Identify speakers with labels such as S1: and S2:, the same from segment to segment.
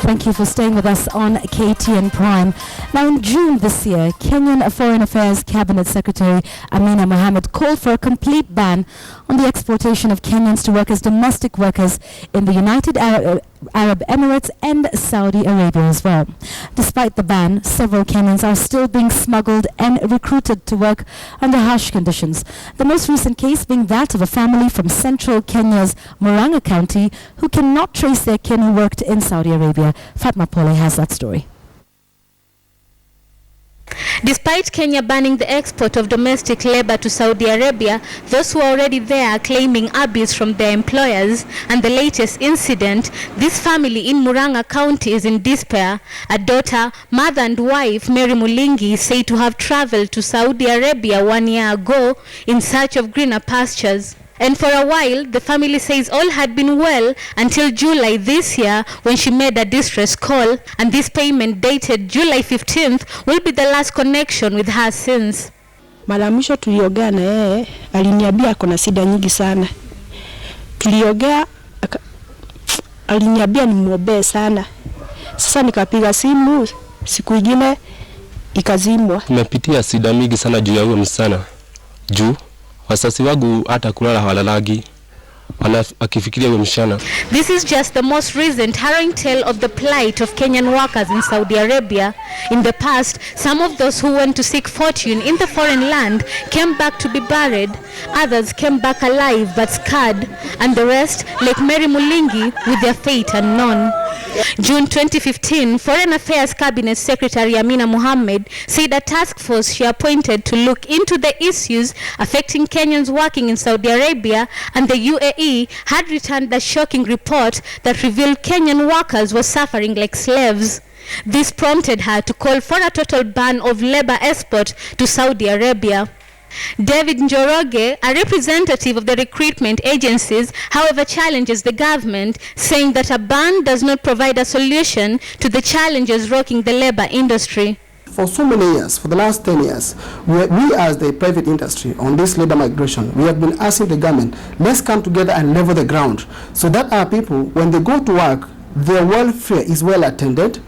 S1: Thank you for staying with us on KTN Prime. Now, in June this year, Kenyan Foreign Affairs Cabinet Secretary Amina Mohammed called for a complete ban on the exportation of Kenyans to work as domestic workers in the United Arab Emirates and Saudi Arabia as well. Despite the ban, several Kenyans are still being smuggled and recruited to work under harsh conditions. The most recent case being that of a family from central Kenya's Murang'a county who cannot trace their kin who worked in Saudi Arabia. Fatma Pole has that story.
S2: Despite Kenya banning the export of domestic labor to Saudi Arabia, those who are already there are claiming abuse from their employers. And the latest incident, this family in Murang'a County is in despair. A daughter, mother and wife, Mary Mulingi, say to have traveled to Saudi Arabia 1 year ago in search of greener pastures. And for a while, the family says all had been well until July this year when she made a distress call, and this payment dated July 15th will be the last connection with her since.
S3: Mara mwisho tuliongea na yeye, aliniambia ako na shida nyingi sana. Tuliongea aliniambia nimwombee sana. Sasa nikapiga simu, siku nyingine ikazimwa.
S4: Nimepitia shida mingi sana juu ya huyo msichana. Juu wasasi wangu hata kulala hawalalagi akifikiria huyo msichana.
S2: This is just the most recent harrowing tale of the plight of Kenyan workers in Saudi Arabia. In the past, some of those who went to seek fortune in the foreign land came back to be buried. Others came back alive but scarred, and the rest, like Mary Mulingi, with their fate unknown. June 2015, Foreign Affairs Cabinet Secretary Amina Mohammed said a task force she appointed to look into the issues affecting Kenyans working in Saudi Arabia and the UAE had returned a shocking report that revealed Kenyan workers were suffering like slaves. This prompted her to call for a total ban of labor export to Saudi Arabia. David Njoroge, a representative of the recruitment agencies, however, challenges the government, saying that a ban does not provide a solution to the challenges rocking the labor industry.
S5: For so many years, for the last 10 years, we as the private industry on this labor migration, we have been asking the government, let's come together and level the ground so that our people, when they go to work, their welfare is well attended,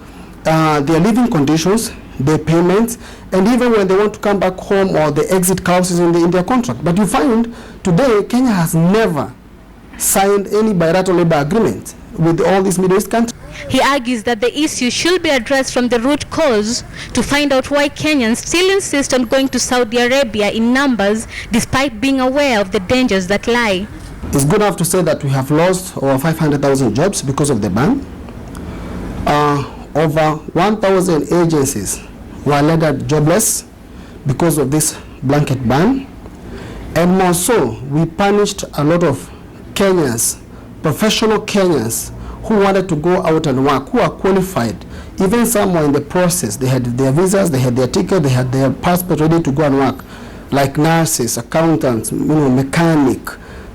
S5: their living conditions, their payments, and even when they want to come back home or the exit clauses in their contract. But you find today Kenya has never signed any bilateral labor agreement with all these Middle East countries.
S2: He argues that the issue should be addressed from the root cause to find out why Kenyans still insist on going to Saudi Arabia in numbers despite being aware of the dangers that lie.
S5: It's good enough to say that we have lost over 500,000 jobs because of the ban. Over 1,000 agencies were rendered jobless because of this blanket ban. And more so, we punished a lot of Kenyans, professional Kenyans, who wanted to go out and work, who are qualified. Even some were in the process. They had their visas, they had their ticket, they had their passport ready to go and work, like nurses, accountants, mechanic,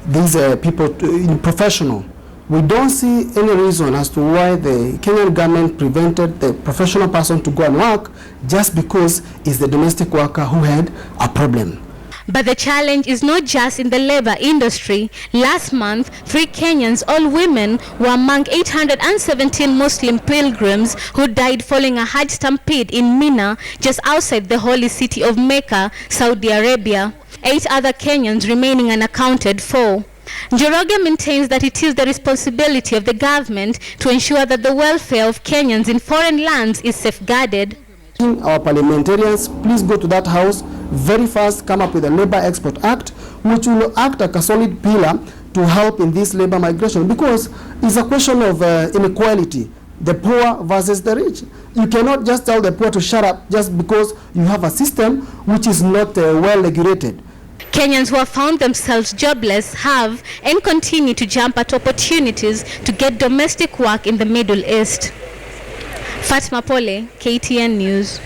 S5: these people in professional. We don't see any reason as to why the Kenyan government prevented the professional person to go and work just because it's the domestic worker who had a problem.
S2: But the challenge is not just in the labor industry. Last month, 3 Kenyans, all women, were among 817 Muslim pilgrims who died following a Hajj stampede in Mina, just outside the holy city of Mecca, Saudi Arabia. 8 other Kenyans remaining unaccounted for. Njoroge maintains that it is the responsibility of the government to ensure that the welfare of Kenyans in foreign lands is safeguarded.
S5: Our parliamentarians, please go to that house very fast, come up with a Labor Export Act, which will act like a solid pillar to help in this labor migration, because it's a question of inequality, the poor versus the rich. You cannot just tell the poor to shut up just because you have a system which is not well regulated.
S2: Kenyans who have found themselves jobless have and continue to jump at opportunities to get domestic work in the Middle East. Fatma Pole, KTN News.